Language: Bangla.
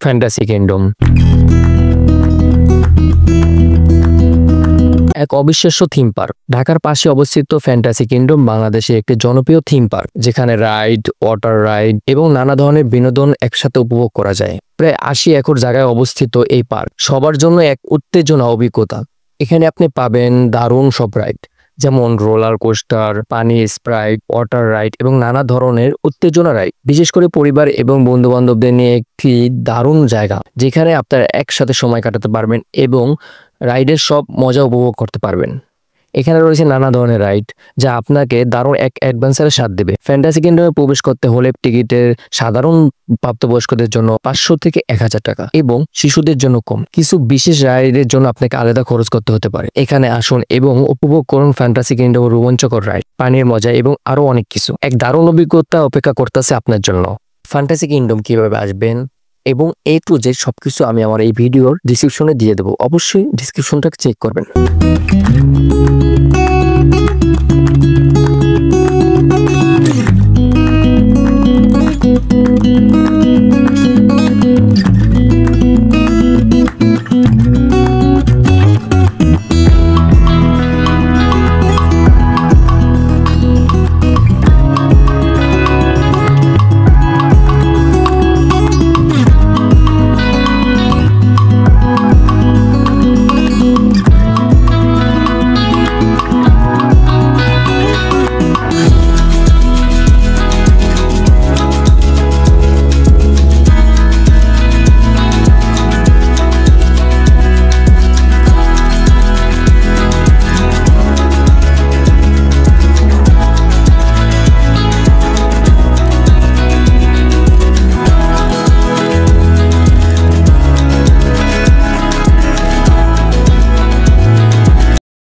Fantasy kingdom. এক অবিশ্বাস্য থিম পার্ক। ঢাকার পাশে অবস্থিত ফ্যান্টাসি কিংডম বাংলাদেশে একটি জনপ্রিয় থিম পার্ক, যেখানে রাইড, ওয়াটার রাইড এবং নানা ধরনের বিনোদন একসাথে উপভোগ করা যায়। প্রায় 80 একর জায়গায় অবস্থিত এই পার্ক সবার জন্য এক উত্তেজনা অভিজ্ঞতা। এখানে আপনি পাবেন দারুণ সব রাইড, যেমন রোলার কোস্টার, পানি স্প্রাইড, ওয়াটার রাইড এবং নানা ধরনের উত্তেজনা রাইড। বিশেষ করে পরিবার এবং বন্ধু বান্ধবদের নিয়ে একটি দারুণ জায়গা, যেখানে আপনারা একসাথে সময় কাটাতে পারবেন এবং রাইডের সব মজা উপভোগ করতে পারবেন। এখানে রয়েছে নানা ধরনের রাইড, যা আপনাকে দারুণ এক অ্যাডভেঞ্চারের স্বাদ দেবে। ফ্যান্টাসি কিংডমে প্রবেশ করতে হলে টিকিটের সাধারণ প্রাপ্তবয়স্কদের জন্য 500 থেকে 1000 টাকা এবং শিশুদের জন্য কম। কিছু বিশেষ রাইডের জন্য আপনাকে আলাদা খরচ করতে হতে পারে। এখানে আসুন এবং উপভোগ করুন ফ্যান্টাসি কিংডমের রোমাঞ্চকর রাইড, পানির মজা এবং আরো অনেক কিছু। এক দারুণ অভিজ্ঞতা অপেক্ষা করতেছে আপনার জন্য। ফ্যান্টাসি কিংডম কিভাবে আসবেন এবং A to Z সবকিছু আমি আমার এই ভিডিওর ডিসক্রিপশনে দিয়ে দেবো। অবশ্যই ডিসক্রিপশনটা চেক করবেন।